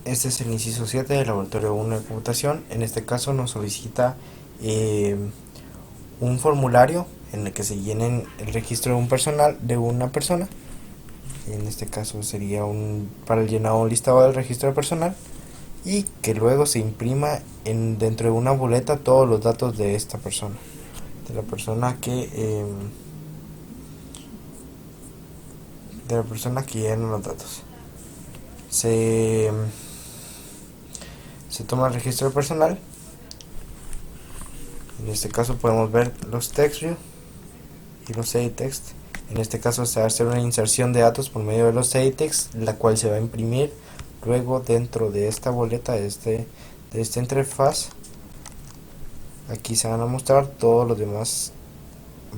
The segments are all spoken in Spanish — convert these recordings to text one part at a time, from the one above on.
Este es el inciso 7 del laboratorio 1 de computación. En este caso nos solicita un formulario en el que se llenen el registro de un personal de una persona. En este caso sería para el llenado un listado del registro de personal y que luego se imprima dentro de una boleta todos los datos de esta persona, de la persona que llena los datos. Se, se toma el registro de personal. En este caso podemos ver los text view y los edit text. En este caso se va a hacer una inserción de datos por medio de los edit text, la cual se va a imprimir luego dentro de esta boleta de esta interfaz. Aquí se van a mostrar todos los demás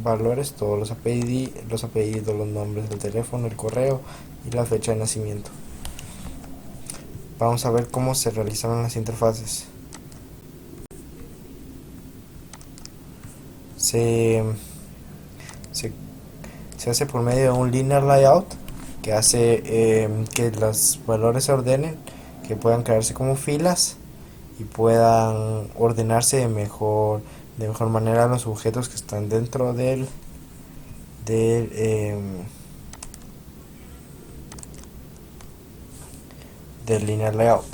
valores, todos los apellidos, los nombres del teléfono, el correo y la fecha de nacimiento. Vamos a ver cómo se realizaron las interfaces. Se hace por medio de un linear layout que hace que los valores se ordenen, que puedan crearse como filas y puedan ordenarse de mejor manera los objetos que están dentro del linear layout.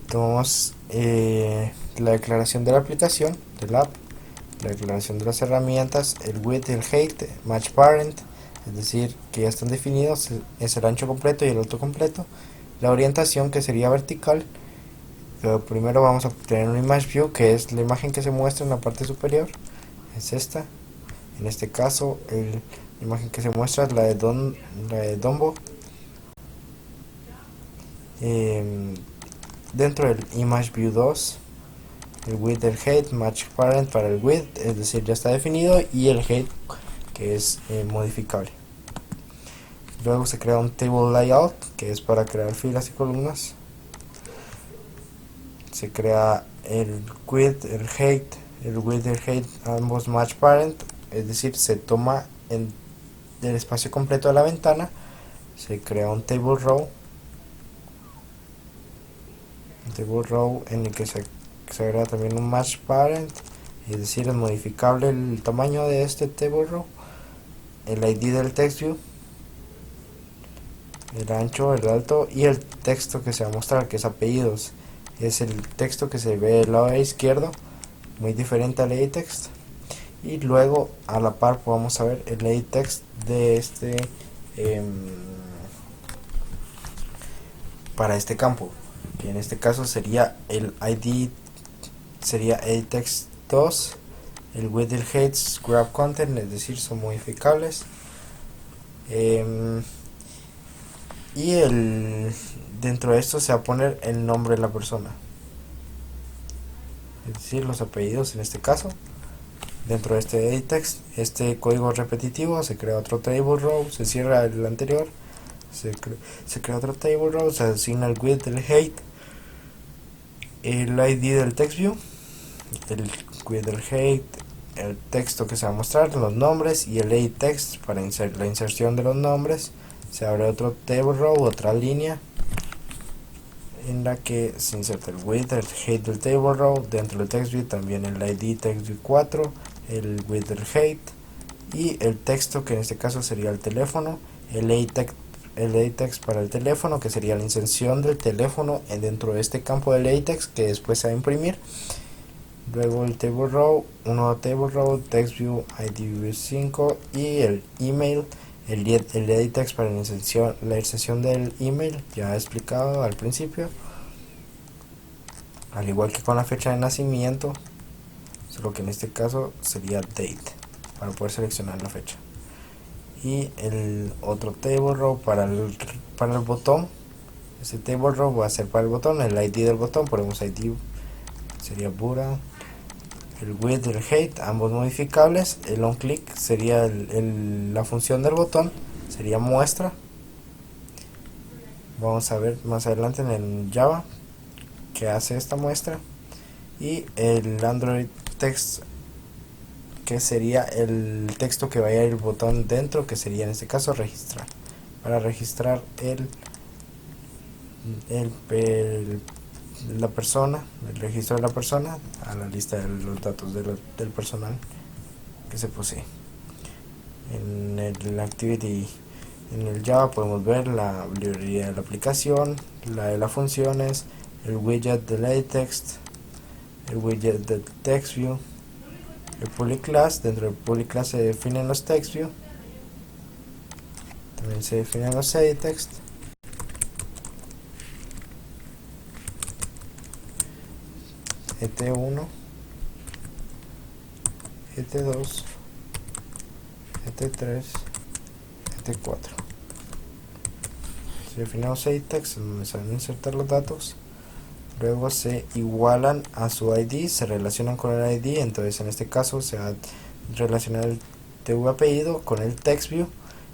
Tomamos la declaración de la aplicación, del app, la declaración de las herramientas, el width, el height, match parent, es decir, que ya están definidos, es el ancho completo y el alto completo, la orientación, que sería vertical. Pero primero vamos a tener un image view, que es la imagen que se muestra en la parte superior, es esta. En este caso la imagen que se muestra es la de Dumbo. Dentro del image view 2, el width del height, match parent para el width, es decir, ya está definido, y el height, que es modificable. Luego se crea un table layout, que es para crear filas y columnas. Se crea el width, el height, ambos match parent, es decir, se toma el espacio completo de la ventana. Se crea un table row en el que se agrega también un match parent, es decir, es modificable el tamaño de este table row, el ID del text view, el ancho, el alto y el texto que se va a mostrar, que es apellidos. Es el texto que se ve del lado izquierdo, muy diferente al edit text. Y luego a la par vamos a ver el edit text de para este campo, que en este caso sería el ID, sería edit text 2, el width y el height grab content, es decir, son modificables. Y dentro de esto se va a poner el nombre de la persona, es decir, los apellidos en este caso. Dentro de este edit text, este código repetitivo, se crea otro table row, se cierra el anterior, se crea otro table row, se asigna el width, el height, el ID del text view, el width, el height, el texto que se va a mostrar, los nombres y el edit text para la inserción de los nombres. Se abre otro table row, otra línea en la que se inserta el width, el height del table row. Dentro del text view también el ID text view 4, el width, el height y el texto, que en este caso sería el teléfono, el edit text para el teléfono, que sería la inserción del teléfono dentro de este campo del edit text, que después se va a imprimir. Luego el table row, un nuevo table row, text view, ID view 5 y el email, el edit text para la inserción del email, ya he explicado al principio, al igual que con la fecha de nacimiento, solo que en este caso sería date para poder seleccionar la fecha. Y el otro table row para el botón, este table row va a ser para el botón, el ID del botón, ponemos ID, sería Buda. El width y el height, ambos modificables. El on click sería la función del botón, sería muestra. Vamos a ver más adelante en el Java que hace esta muestra. Y el Android Text que sería el texto que vaya a ir el botón dentro, que sería en este caso registrar. Para registrar la persona, el registro de la persona a la lista de los datos del personal que se posee. En el activity, en el Java podemos ver la librería de la aplicación, la de las funciones, el widget de LaTeX, el widget de TextView, el public class. Dentro del public class se definen los TextView, también se definen los editText, ET1, ET2, ET3, ET4. Se definen los editText donde se van a insertar los datos. Luego se igualan a su ID, se relacionan con el ID. Entonces en este caso se va a relacionar el TV apellido con el TextView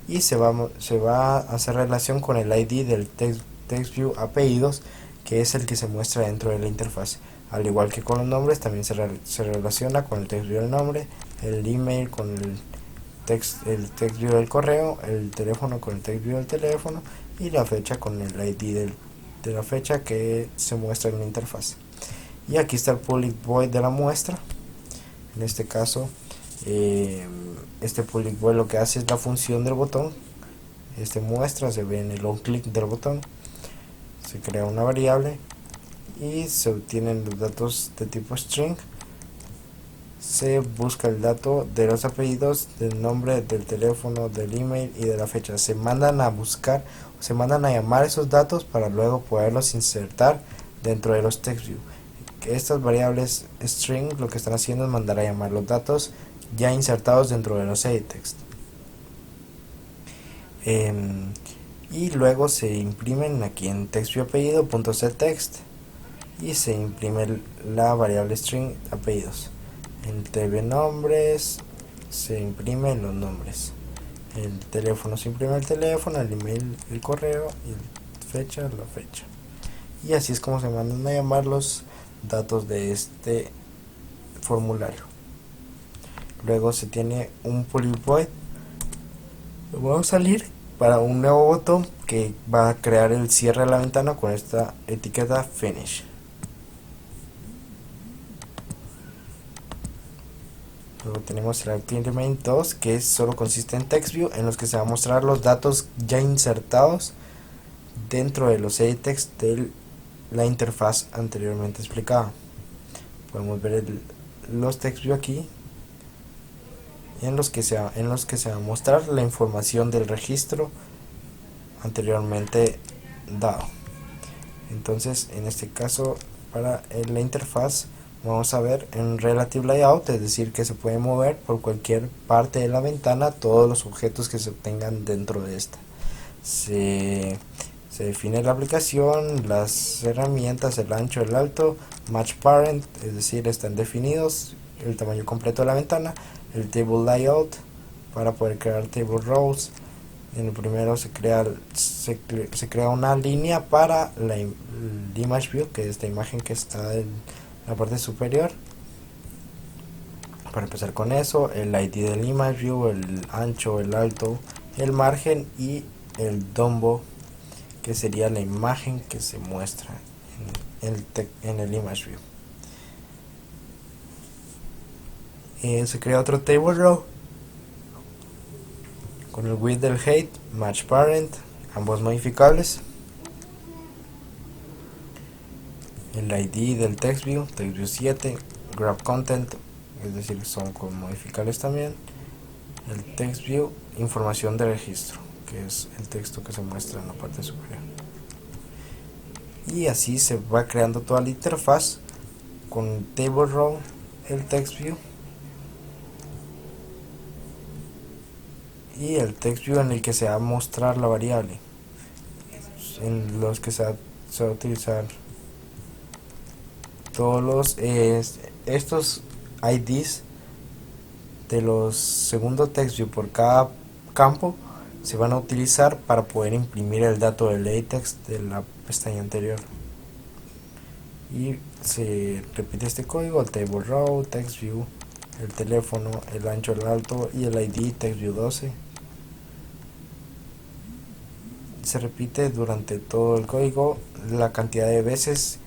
y se va a hacer relación con el ID del TextView apellidos, que es el que se muestra dentro de la interfaz. Al igual que con los nombres, también se relaciona con el TextView del nombre, el email con el TextView del correo, el teléfono con el TextView del teléfono y la fecha con el ID de la fecha que se muestra en la interfaz. Y aquí está el public void de la muestra. En este caso, este public void lo que hace es la función del botón. Este muestra, se ve en el on click del botón, se crea una variable y se obtienen los datos de tipo string. Se busca el dato de los apellidos, del nombre, del teléfono, del email y de la fecha. Se mandan a buscar, se mandan a llamar esos datos para luego poderlos insertar dentro de los TextView. Estas variables string lo que están haciendo es mandar a llamar los datos ya insertados dentro de los editText. Y luego se imprimen aquí en TextView apellido.setText y se imprime la variable string apellidos. En TV nombres se imprimen los nombres, el teléfono se imprime el teléfono, el email el correo y la fecha. Y así es como se mandan a llamar los datos de este formulario. Luego se tiene un public void. Vamos a salir para un nuevo botón que va a crear el cierre de la ventana con esta etiqueta finish. Luego tenemos el Activity Main 2, que solo consiste en TextView, en los que se va a mostrar los datos ya insertados dentro de los editText de la interfaz anteriormente explicada. Podemos ver los TextView aquí, en los que se va a mostrar la información del registro anteriormente dado. Entonces, en este caso, para la interfaz vamos a ver en Relative Layout, es decir, que se puede mover por cualquier parte de la ventana todos los objetos que se obtengan dentro de esta. Se define la aplicación, las herramientas, el ancho, el alto, Match Parent, es decir, están definidos, el tamaño completo de la ventana, el Table Layout para poder crear Table Rows. En el primero se crea una línea para el Image View, que es esta imagen que está en la parte superior. Para empezar con eso, el ID del Image View, el ancho, el alto, el margen y el Dumbo, que sería la imagen que se muestra en el Image View. Se crea otro Table Row con el width del height, match parent, ambos modificables. El ID del TextView, TextView 7, grab content, es decir, son modificables también. El TextView, información de registro, que es el texto que se muestra en la parte superior. Y así se va creando toda la interfaz con Table Row, el TextView y el TextView en el que se va a mostrar la variable, en los que se va a utilizar todos estos IDs de los segundos TextView por cada campo se van a utilizar para poder imprimir el dato del LaTeX de la pestaña anterior. Y se repite este código: Table Row, TextView, el teléfono, el ancho, el alto y el ID TextView 12. Se repite durante todo el código la cantidad de veces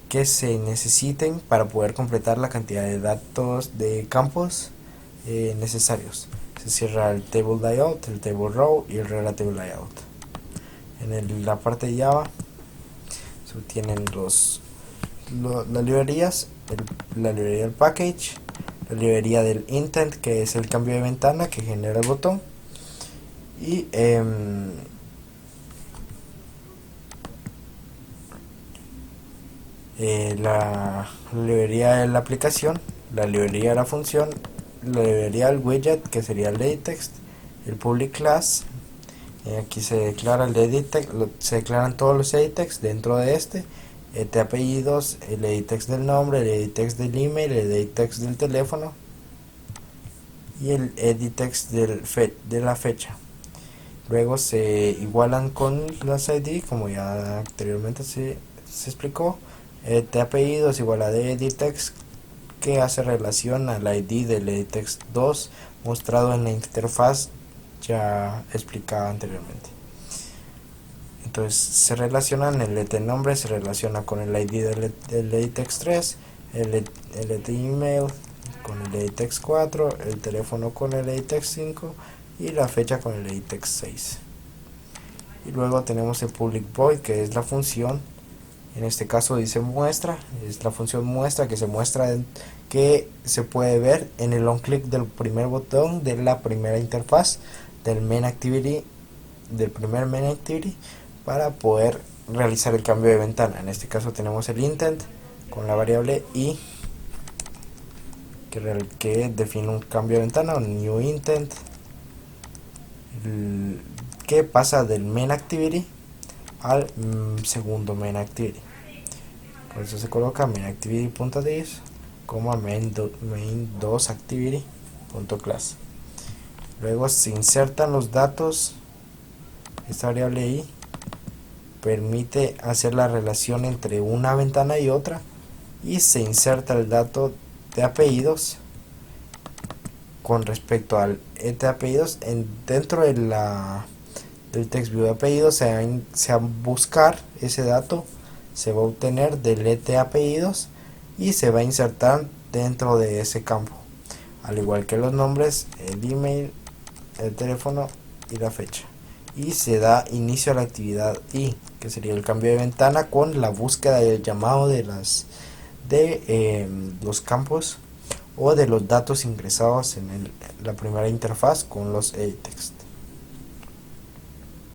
que se necesiten para poder completar la cantidad de datos de campos necesarios. Se cierra el table layout, el table row y el relative layout. En la parte de Java se obtienen las librerías, la librería del package, la librería del intent, que es el cambio de ventana que genera el botón, y la librería de la aplicación, la librería de la función, la librería del widget, que sería el editText, el public class. Aquí se declara el editText, se declaran todos los editText dentro de este, de apellidos, el editText del nombre, el editText del email, el editText del teléfono y el editText de la fecha. Luego se igualan con las ID, como ya anteriormente se explicó. De apellido es igual a de editText, que hace relación al ID del editText 2 mostrado en la interfaz ya explicada anteriormente. Entonces se relacionan, el nombre se relaciona con el ID del editText 3, el email con el editText 4, el teléfono con el editText 5 y la fecha con el editText 6. Y luego tenemos el public void, que es la función, en este caso dice muestra, es la función muestra, que se muestra que se puede ver en el on click del primer botón de la primera interfaz del main activity, del primer main activity, para poder realizar el cambio de ventana. En este caso tenemos el intent con la variable i, que define un cambio de ventana, un new intent, que pasa del main activity al segundo main activity. Por eso se coloca main activity.this como main2 activity.class. Luego se insertan los datos. Esta variable i permite hacer la relación entre una ventana y otra, y se inserta el dato de apellidos con respecto al de apellidos dentro de del TextView de apellidos. Se va a buscar ese dato, se va a obtener del de apellidos y se va a insertar dentro de ese campo, al igual que los nombres, el email, el teléfono y la fecha. Y se da inicio a la actividad i, que sería el cambio de ventana con la búsqueda y el llamado de los campos o de los datos ingresados en la primera interfaz con los editText.